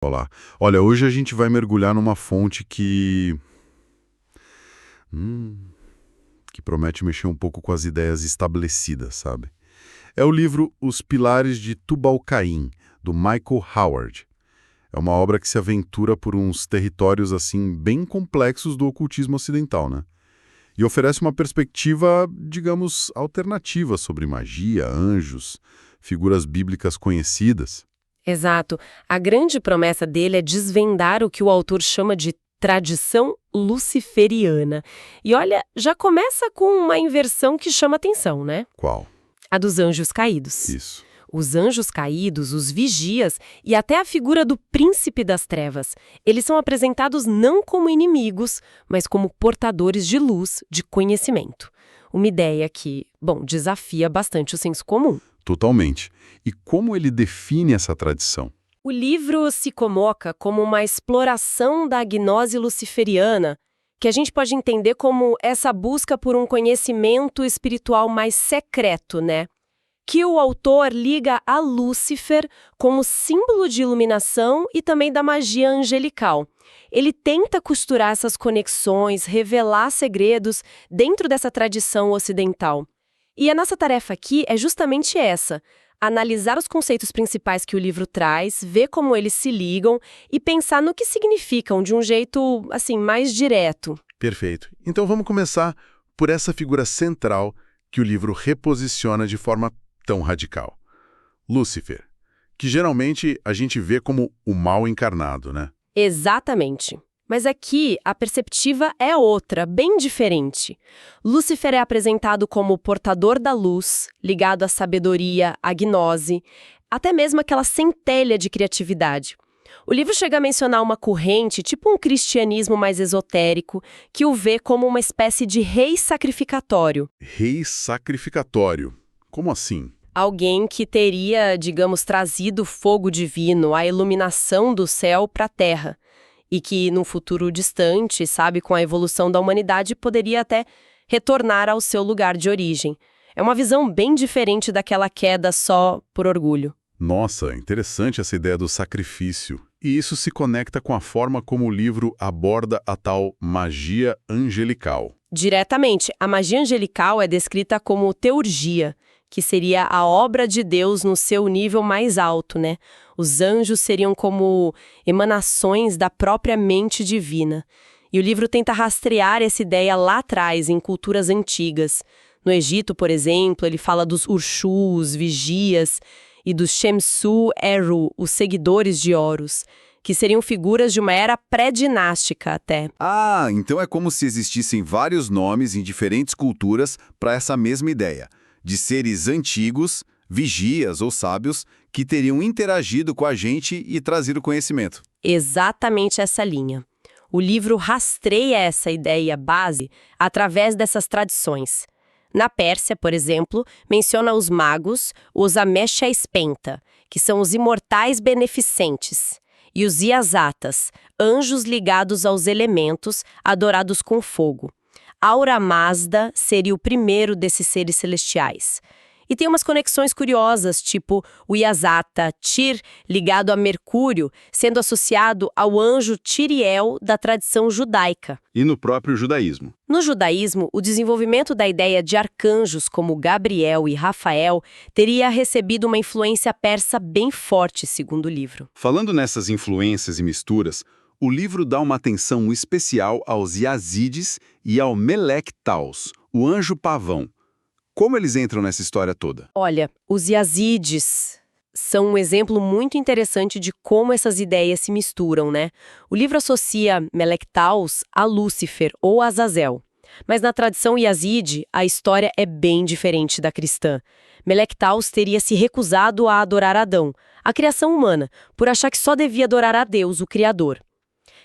Olá. Olha, hoje a gente vai mergulhar numa fonte que promete mexer um pouco com as ideias estabelecidas, sabe? É o livro Os Pilares de Tubal-Caim, do Michael Howard. É uma obra que se aventura por uns territórios assim bem complexos do ocultismo ocidental, né? E oferece uma perspectiva, digamos, alternativa sobre magia, anjos, figuras bíblicas conhecidas. Exato. A grande promessa dele é desvendar o que o autor chama de tradição luciferiana. E olha, já começa com uma inversão que chama atenção, né? Qual? A dos anjos caídos. Isso. Os anjos caídos, os vigias e até a figura do príncipe das trevas. Eles são apresentados não como inimigos, mas como portadores de luz, de conhecimento. Uma ideia que, bom, desafia bastante o senso comum. Totalmente. E como ele define essa tradição? O livro se coloca como uma exploração da gnose luciferiana, que a gente pode entender como essa busca por um conhecimento espiritual mais secreto, né? Que o autor liga a Lúcifer como símbolo de iluminação e também da magia angelical. Ele tenta costurar essas conexões, revelar segredos dentro dessa tradição ocidental. E a nossa tarefa aqui é justamente essa: analisar os conceitos principais que o livro traz, ver como eles se ligam e pensar no que significam de um jeito, assim, mais direto. Perfeito. Então vamos começar por essa figura central que o livro reposiciona de forma tão radical. Lúcifer, que geralmente a gente vê como o mal encarnado, né? Exatamente. Mas aqui a perspectiva é outra, bem diferente. Lúcifer é apresentado como o portador da luz, ligado à sabedoria, à gnose, até mesmo aquela centelha de criatividade. O livro chega a mencionar uma corrente, tipo um cristianismo mais esotérico, que o vê como uma espécie de rei sacrificatório. Rei sacrificatório. Como assim? Alguém que teria, digamos, trazido fogo divino, a iluminação do céu para a terra. E que, num futuro distante, sabe, com a evolução da humanidade, poderia até retornar ao seu lugar de origem. É uma visão bem diferente daquela queda só por orgulho. Nossa, interessante essa ideia do sacrifício. E isso se conecta com a forma como o livro aborda a tal magia angelical. Diretamente, a magia angelical é descrita como teurgia, que seria a obra de Deus no seu nível mais alto, né? Os anjos seriam como emanações da própria mente divina. E o livro tenta rastrear essa ideia lá atrás, em culturas antigas. No Egito, por exemplo, ele fala dos Urshus, vigias, e dos Shemsu-Eru, os seguidores de Horus, que seriam figuras de uma era pré-dinástica até. Ah, então é como se existissem vários nomes em diferentes culturas para essa mesma ideia, de seres antigos, vigias ou sábios, que teriam interagido com a gente e trazido conhecimento. Exatamente essa linha. O livro rastreia essa ideia base através dessas tradições. Na Pérsia, por exemplo, menciona os magos, os Amesha-Spenta, que são os imortais beneficentes, e os Iasatas, anjos ligados aos elementos, adorados com fogo. Aura Mazda seria o primeiro desses seres celestiais. E tem umas conexões curiosas, tipo o Iasata, Tir, ligado a Mercúrio, sendo associado ao anjo Tiriel da tradição judaica. E no próprio judaísmo. No judaísmo, o desenvolvimento da ideia de arcanjos como Gabriel e Rafael teria recebido uma influência persa bem forte, segundo o livro. Falando nessas influências e misturas, o livro dá uma atenção especial aos Yazidis e ao Melek Taus, o anjo pavão. Como eles entram nessa história toda? Olha, os Yazidis são um exemplo muito interessante de como essas ideias se misturam, né? O livro associa Melek Taus a Lúcifer ou Azazel. Mas na tradição Yazidi, a história é bem diferente da cristã. Melek Taus teria se recusado a adorar Adão, a criação humana, por achar que só devia adorar a Deus, o Criador.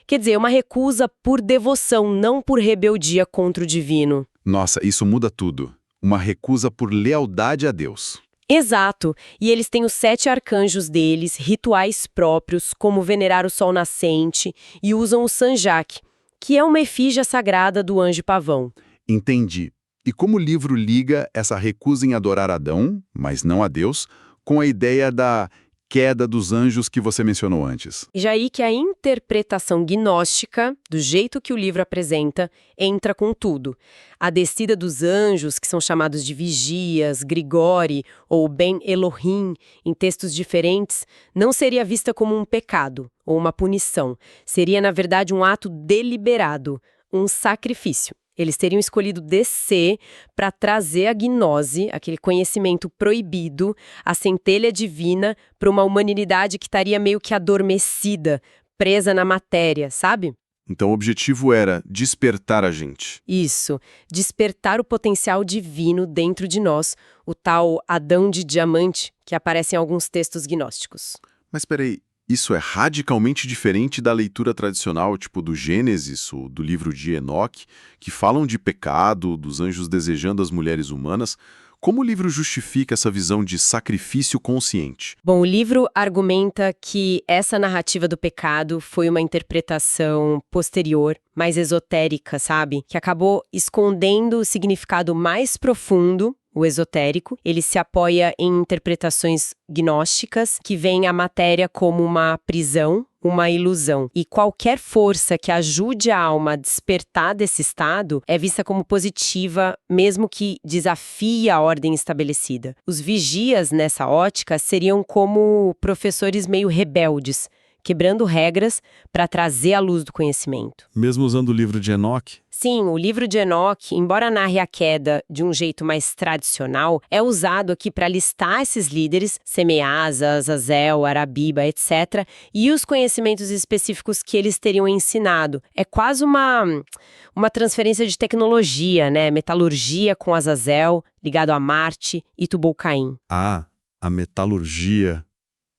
Quer dizer, uma recusa por devoção, não por rebeldia contra o divino. Nossa, isso muda tudo. Uma recusa por lealdade a Deus. Exato. E eles têm os 7 arcanjos deles, rituais próprios, como venerar o sol nascente, e usam o Sanjak, que é uma efígie sagrada do anjo pavão. Entendi. E como o livro liga essa recusa em adorar Adão, mas não a Deus, com a ideia da queda dos anjos que você mencionou antes. E já aí que a interpretação gnóstica, do jeito que o livro apresenta, entra com tudo. A descida dos anjos, que são chamados de vigias, Grigori ou Ben Elohim, em textos diferentes, não seria vista como um pecado ou uma punição. Seria, na verdade, um ato deliberado, um sacrifício. Eles teriam escolhido descer para trazer a gnose, aquele conhecimento proibido, a centelha divina, para uma humanidade que estaria meio que adormecida, presa na matéria, sabe? Então o objetivo era despertar a gente. Isso, despertar o potencial divino dentro de nós, o tal Adão de diamante que aparece em alguns textos gnósticos. Mas peraí, isso é radicalmente diferente da leitura tradicional, tipo do Gênesis, ou do livro de Enoque, que falam de pecado, dos anjos desejando as mulheres humanas. Como o livro justifica essa visão de sacrifício consciente? Bom, o livro argumenta que essa narrativa do pecado foi uma interpretação posterior, mais esotérica, sabe? Que acabou escondendo o significado mais profundo, o esotérico. Ele se apoia em interpretações gnósticas que veem a matéria como uma prisão, uma ilusão. E qualquer força que ajude a alma a despertar desse estado é vista como positiva, mesmo que desafie a ordem estabelecida. Os vigias, nessa ótica, seriam como professores meio rebeldes, quebrando regras para trazer a luz do conhecimento. Mesmo usando o livro de Enoque? Sim, o livro de Enoque, embora narre a queda de um jeito mais tradicional, é usado aqui para listar esses líderes, Semeasa, Azazel, Arabiba, etc., e os conhecimentos específicos que eles teriam ensinado. É quase uma transferência de tecnologia, né? Metalurgia com Azazel, ligado a Marte e Tubal-Caim. Ah, a metalurgia.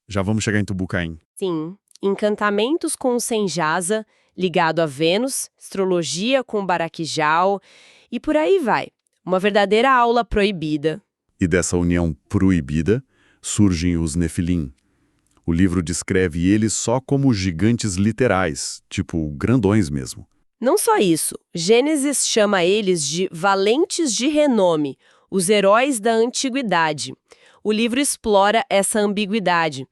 Já vamos chegar em Tubal-Caim. Sim. Encantamentos com o Senjasa, ligado a Vênus, astrologia com Baraquijal, e por aí vai. Uma verdadeira aula proibida. E dessa união proibida surgem os Nefilim. O livro descreve eles só como gigantes literais, tipo grandões mesmo. Não só isso, Gênesis chama eles de valentes de renome, os heróis da antiguidade. O livro explora essa ambiguidade.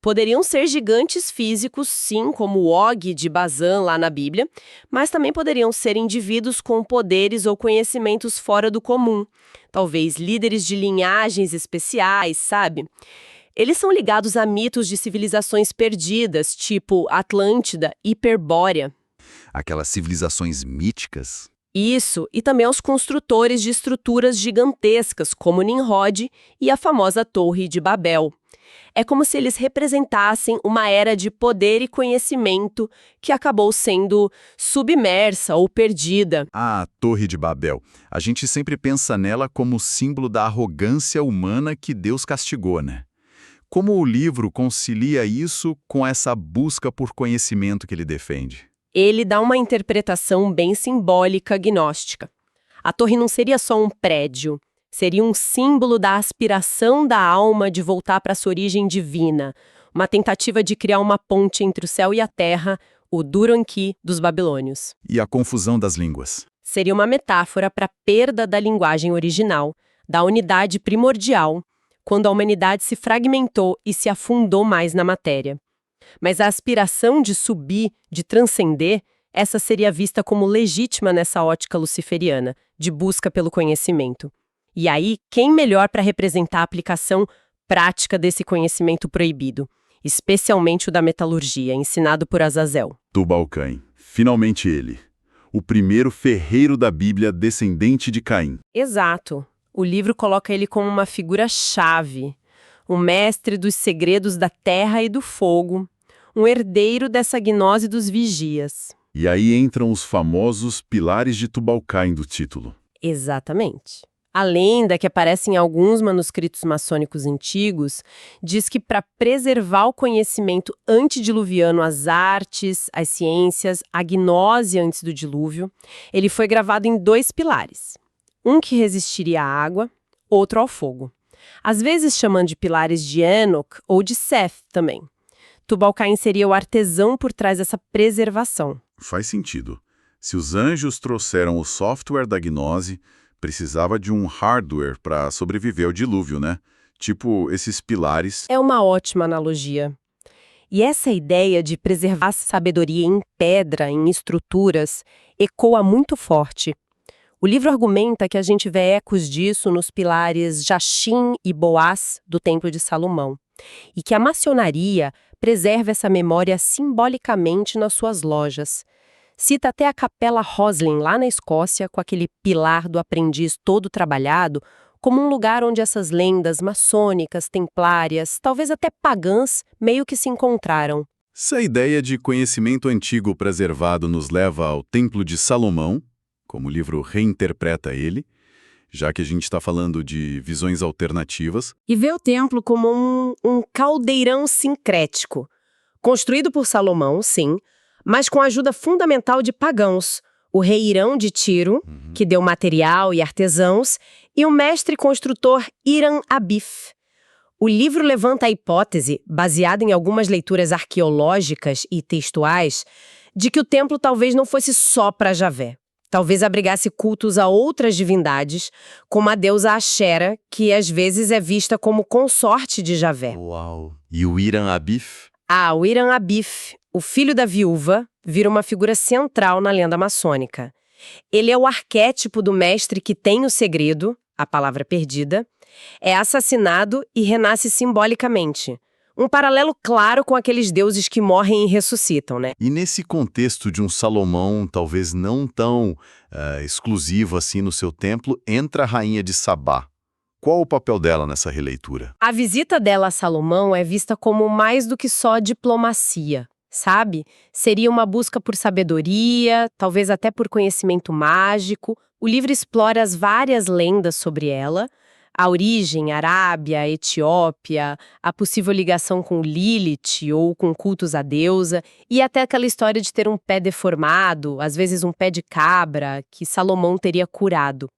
Poderiam ser gigantes físicos, sim, como o Og de Bazã lá na Bíblia, mas também poderiam ser indivíduos com poderes ou conhecimentos fora do comum. Talvez líderes de linhagens especiais, sabe? Eles são ligados a mitos de civilizações perdidas, tipo Atlântida e Hiperbórea. Aquelas civilizações míticas. Isso, e também aos construtores de estruturas gigantescas, como Nimrod e a famosa Torre de Babel. É como se eles representassem uma era de poder e conhecimento que acabou sendo submersa ou perdida. A Torre de Babel. A gente sempre pensa nela como símbolo da arrogância humana que Deus castigou, né? Como o livro concilia isso com essa busca por conhecimento que ele defende? Ele dá uma interpretação bem simbólica gnóstica. A torre não seria só um prédio, seria um símbolo da aspiração da alma de voltar para sua origem divina, uma tentativa de criar uma ponte entre o céu e a terra, o Duranqui dos babilônios. E a confusão das línguas. Seria uma metáfora para a perda da linguagem original, da unidade primordial, quando a humanidade se fragmentou e se afundou mais na matéria. Mas a aspiração de subir, de transcender, essa seria vista como legítima nessa ótica luciferiana, de busca pelo conhecimento. E aí, quem melhor para representar a aplicação prática desse conhecimento proibido, especialmente o da metalurgia, ensinado por Azazel? Tubal-Caim. Finalmente ele. O primeiro ferreiro da Bíblia descendente de Caim. Exato. O livro coloca ele como uma figura-chave, o mestre dos segredos da terra e do fogo, um herdeiro dessa gnose dos vigias. E aí entram os famosos pilares de Tubal-Caim do título. Exatamente. A lenda, que aparece em alguns manuscritos maçônicos antigos, diz que para preservar o conhecimento antediluviano, as artes, as ciências, a gnose antes do dilúvio, ele foi gravado em 2 pilares. Um que resistiria à água, outro ao fogo. Às vezes chamando de pilares de Enoch ou de Seth também. Tubal-Caim seria o artesão por trás dessa preservação. Faz sentido. Se os anjos trouxeram o software da gnose, precisava de um hardware para sobreviver ao dilúvio, né? Tipo esses pilares. É uma ótima analogia. E essa ideia de preservar a sabedoria em pedra, em estruturas, ecoa muito forte. O livro argumenta que a gente vê ecos disso nos pilares Jachim e Boaz do Templo de Salomão, e que a maçonaria preserva essa memória simbolicamente nas suas lojas. Cita até a Capela Roslin, lá na Escócia, com aquele pilar do aprendiz todo trabalhado, como um lugar onde essas lendas maçônicas, templárias, talvez até pagãs, meio que se encontraram. Essa ideia de conhecimento antigo preservado nos leva ao Templo de Salomão, como o livro reinterpreta ele, já que a gente está falando de visões alternativas. E vê o templo como um caldeirão sincrético, construído por Salomão, sim, mas com a ajuda fundamental de pagãos, o rei Irão de Tiro, que deu material e artesãos, e o mestre construtor Hiram Abif. O livro levanta a hipótese, baseada em algumas leituras arqueológicas e textuais, de que o templo talvez não fosse só para Javé. Talvez abrigasse cultos a outras divindades, como a deusa Axera, que às vezes é vista como consorte de Javé. Uau! E o Hiram Abif? O Hiram Abif, o filho da viúva, vira uma figura central na lenda maçônica. Ele é o arquétipo do mestre que tem o segredo, a palavra perdida, é assassinado e renasce simbolicamente. Um paralelo claro com aqueles deuses que morrem e ressuscitam, né? E nesse contexto de um Salomão talvez não tão exclusivo assim no seu templo, entra a rainha de Sabá. Qual o papel dela nessa releitura? A visita dela a Salomão é vista como mais do que só diplomacia, sabe? Seria uma busca por sabedoria, talvez até por conhecimento mágico. O livro explora as várias lendas sobre ela, a origem, Arábia, Etiópia, a possível ligação com Lilith ou com cultos à deusa, e até aquela história de ter um pé deformado, às vezes um pé de cabra, que Salomão teria curado.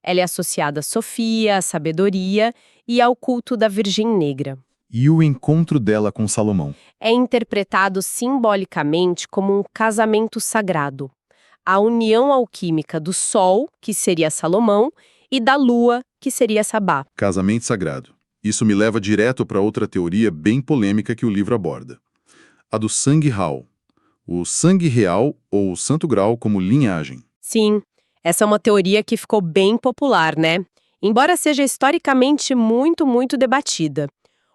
Ela é associada a Sofia, à sabedoria e ao culto da Virgem Negra. E o encontro dela com Salomão? É interpretado simbolicamente como um casamento sagrado. A união alquímica do Sol, que seria Salomão, e da Lua, que seria Sabá. Casamento sagrado. Isso me leva direto para outra teoria bem polêmica que o livro aborda. A do sangue real. O sangue real ou o santo grau como linhagem. Sim, essa é uma teoria que ficou bem popular, né? Embora seja historicamente muito debatida.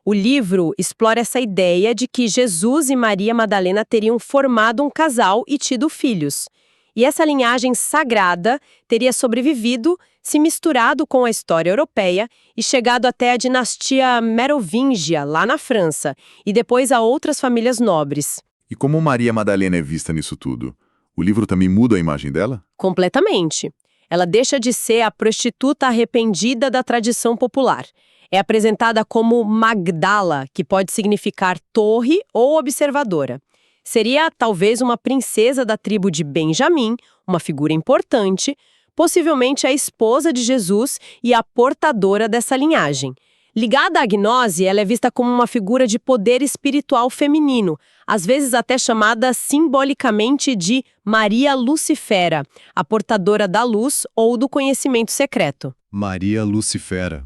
O livro explora essa ideia de que Jesus e Maria Madalena teriam formado um casal e tido filhos. E essa linhagem sagrada teria sobrevivido, se misturado com a história europeia e chegado até a dinastia Merovingia, lá na França, e depois a outras famílias nobres. E como Maria Madalena é vista nisso tudo? O livro também muda a imagem dela? Completamente. Ela deixa de ser a prostituta arrependida da tradição popular. É apresentada como Magdala, que pode significar torre ou observadora. Seria talvez uma princesa da tribo de Benjamim, uma figura importante, possivelmente a esposa de Jesus e a portadora dessa linhagem. Ligada à gnose, ela é vista como uma figura de poder espiritual feminino, às vezes até chamada simbolicamente de Maria Lucifera, a portadora da luz ou do conhecimento secreto. Maria Lucifera.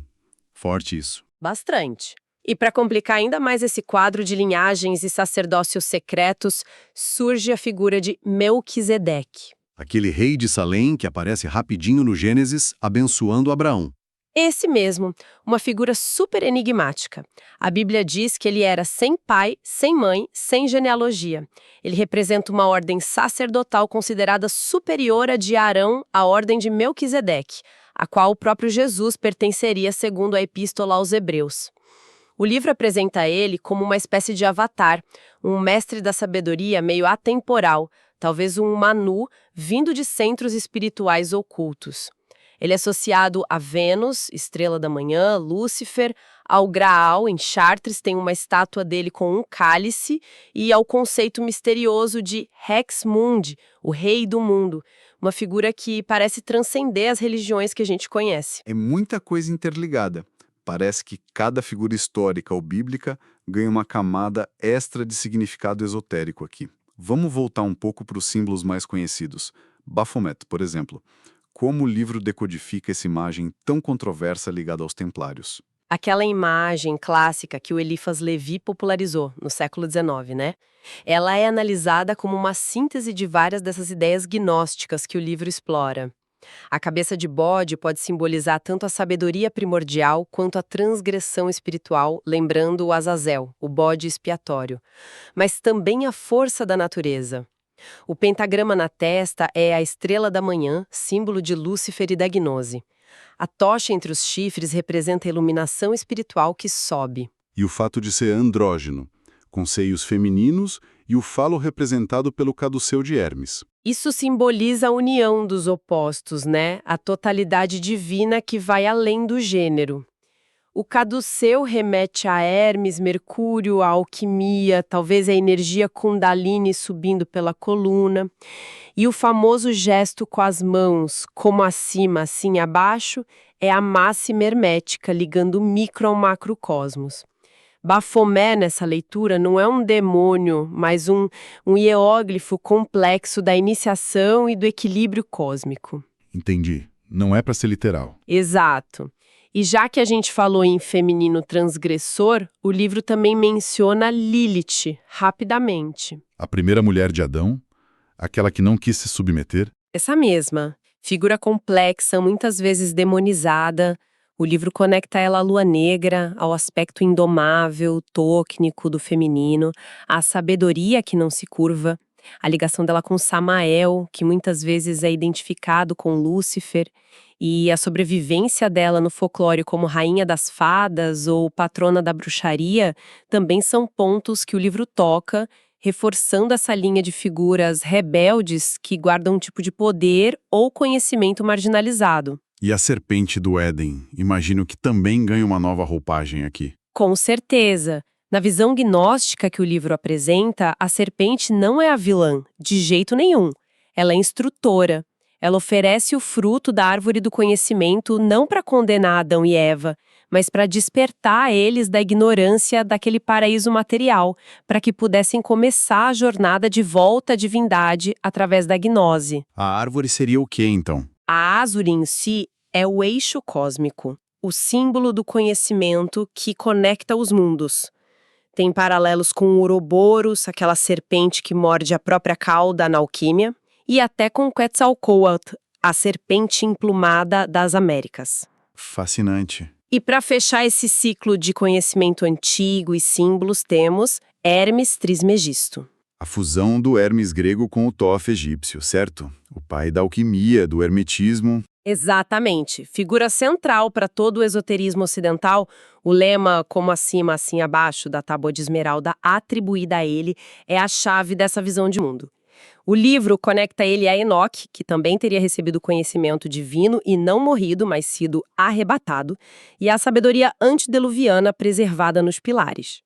Forte isso. Bastante. E para complicar ainda mais esse quadro de linhagens e sacerdócios secretos, surge a figura de Melquisedeque. Aquele rei de Salém que aparece rapidinho no Gênesis, abençoando Abraão. Esse mesmo, uma figura super enigmática. A Bíblia diz que ele era sem pai, sem mãe, sem genealogia. Ele representa uma ordem sacerdotal considerada superior à de Arão, a ordem de Melquisedeque, a qual o próprio Jesus pertenceria segundo a Epístola aos Hebreus. O livro apresenta ele como uma espécie de avatar, um mestre da sabedoria meio atemporal, talvez um Manu vindo de centros espirituais ocultos. Ele é associado a Vênus, estrela da manhã, Lúcifer, ao Graal, em Chartres tem uma estátua dele com um cálice, e ao conceito misterioso de Rex Mundi, o rei do mundo, uma figura que parece transcender as religiões que a gente conhece. É muita coisa interligada. Parece que cada figura histórica ou bíblica ganha uma camada extra de significado esotérico aqui. Vamos voltar um pouco para os símbolos mais conhecidos. Baphomet, por exemplo. Como o livro decodifica essa imagem tão controversa ligada aos templários? Aquela imagem clássica que o Eliphas Levi popularizou no século XIX, né? Ela é analisada como uma síntese de várias dessas ideias gnósticas que o livro explora. A cabeça de bode pode simbolizar tanto a sabedoria primordial quanto a transgressão espiritual, lembrando o Azazel, o bode expiatório, mas também a força da natureza. O pentagrama na testa é a estrela da manhã, símbolo de Lúcifer e da gnose. A tocha entre os chifres representa a iluminação espiritual que sobe. E o fato de ser andrógeno, com seios femininos e o falo representado pelo caduceu de Hermes. Isso simboliza a união dos opostos, né? A totalidade divina que vai além do gênero. O caduceu remete a Hermes, Mercúrio, a alquimia, talvez a energia Kundalini subindo pela coluna. E o famoso gesto com as mãos, como acima, assim abaixo, é a máxima hermética, ligando o micro ao macrocosmos. Bafomé, nessa leitura, não é um demônio, mas um hieróglifo complexo da iniciação e do equilíbrio cósmico. Entendi. Não é para ser literal. Exato. E já que a gente falou em feminino transgressor, o livro também menciona Lilith, rapidamente. A primeira mulher de Adão, aquela que não quis se submeter. Essa mesma. Figura complexa, muitas vezes demonizada. O livro conecta ela à lua negra, ao aspecto indomável, técnico do feminino, à sabedoria que não se curva, a ligação dela com Samael, que muitas vezes é identificado com Lúcifer, e a sobrevivência dela no folclore como rainha das fadas ou patrona da bruxaria, também são pontos que o livro toca, reforçando essa linha de figuras rebeldes que guardam um tipo de poder ou conhecimento marginalizado. E a serpente do Éden, imagino que também ganha uma nova roupagem aqui. Com certeza. Na visão gnóstica que o livro apresenta, a serpente não é a vilã, de jeito nenhum. Ela é instrutora. Ela oferece o fruto da árvore do conhecimento não para condenar Adão e Eva, mas para despertar eles da ignorância daquele paraíso material, para que pudessem começar a jornada de volta à divindade através da gnose. A árvore seria o quê, então? A ásure em si é o eixo cósmico, o símbolo do conhecimento que conecta os mundos. Tem paralelos com o Ouroboros, aquela serpente que morde a própria cauda na alquímia, e até com Quetzalcóatl, a serpente emplumada das Américas. Fascinante. E para fechar esse ciclo de conhecimento antigo e símbolos, temos Hermes Trismegisto. A fusão do Hermes grego com o Thoth egípcio, certo? O pai da alquimia, do hermetismo. Exatamente. Figura central para todo o esoterismo ocidental, o lema como acima, assim abaixo da tábua de esmeralda atribuída a ele é a chave dessa visão de mundo. O livro conecta ele a Enoque, que também teria recebido conhecimento divino e não morrido, mas sido arrebatado, e a sabedoria antediluviana preservada nos pilares.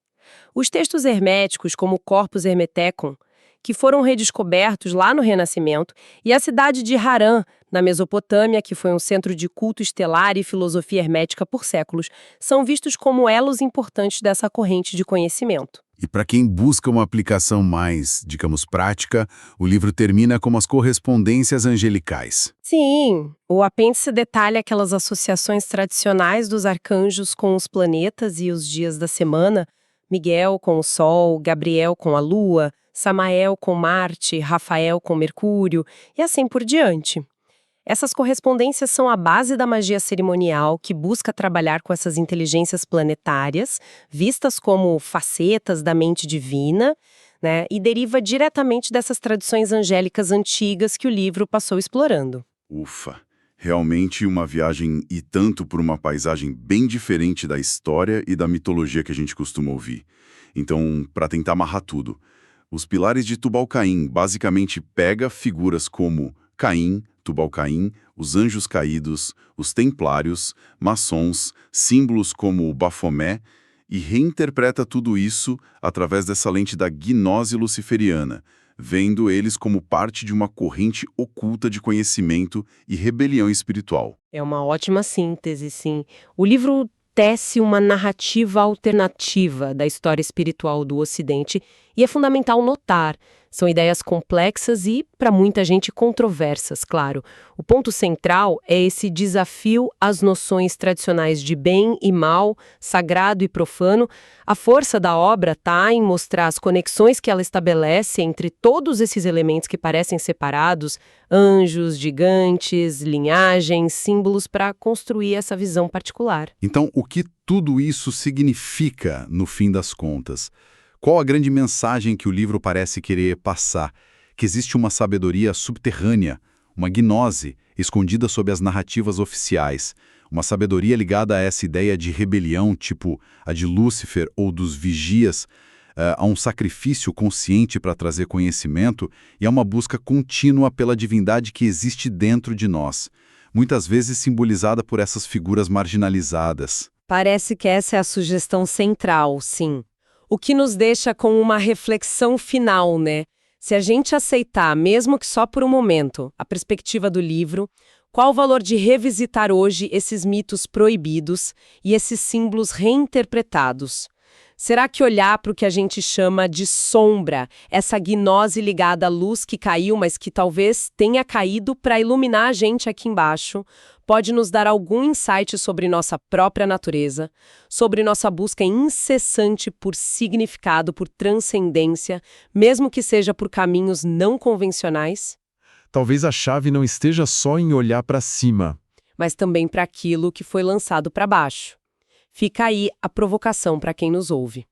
Os textos herméticos, como o Corpus Hermeticum, que foram redescobertos lá no Renascimento, e a cidade de Harã, na Mesopotâmia, que foi um centro de culto estelar e filosofia hermética por séculos, são vistos como elos importantes dessa corrente de conhecimento. E para quem busca uma aplicação mais, digamos, prática, o livro termina com as correspondências angelicais. Sim, o apêndice detalha aquelas associações tradicionais dos arcanjos com os planetas e os dias da semana, Miguel com o Sol, Gabriel com a Lua, Samael com Marte, Rafael com Mercúrio, e assim por diante. Essas correspondências são a base da magia cerimonial que busca trabalhar com essas inteligências planetárias, vistas como facetas da mente divina, né, e deriva diretamente dessas tradições angélicas antigas que o livro passou explorando. Ufa! Realmente uma viagem e tanto por uma paisagem bem diferente da história e da mitologia que a gente costuma ouvir. Então, para tentar amarrar tudo, os pilares de Tubal-Caim basicamente pega figuras como Caim, Tubal-Caim, os anjos caídos, os templários, maçons, símbolos como o Bafomé, e reinterpreta tudo isso através dessa lente da gnose luciferiana, vendo eles como parte de uma corrente oculta de conhecimento e rebelião espiritual. É uma ótima síntese, sim. O livro tece uma narrativa alternativa da história espiritual do Ocidente e é fundamental notar, São ideias complexas e, para muita gente, controversas, claro. O ponto central é esse desafio às noções tradicionais de bem e mal, sagrado e profano. A força da obra está em mostrar as conexões que ela estabelece entre todos esses elementos que parecem separados, anjos, gigantes, linhagens, símbolos, para construir essa visão particular. Então, o que tudo isso significa, no fim das contas? Qual a grande mensagem que o livro parece querer passar? Que existe uma sabedoria subterrânea, uma gnose escondida sob as narrativas oficiais, uma sabedoria ligada a essa ideia de rebelião, tipo a de Lúcifer ou dos vigias, a um sacrifício consciente para trazer conhecimento e a uma busca contínua pela divindade que existe dentro de nós, muitas vezes simbolizada por essas figuras marginalizadas. Parece que essa é a sugestão central, sim. O que nos deixa com uma reflexão final, né? Se a gente aceitar, mesmo que só por um momento, a perspectiva do livro, qual o valor de revisitar hoje esses mitos proibidos e esses símbolos reinterpretados? Será que olhar para o que a gente chama de sombra, essa gnose ligada à luz que caiu, mas que talvez tenha caído para iluminar a gente aqui embaixo, pode nos dar algum insight sobre nossa própria natureza, sobre nossa busca incessante por significado, por transcendência, mesmo que seja por caminhos não convencionais? Talvez a chave não esteja só em olhar para cima. Mas também para aquilo que foi lançado para baixo. Fica aí a provocação para quem nos ouve.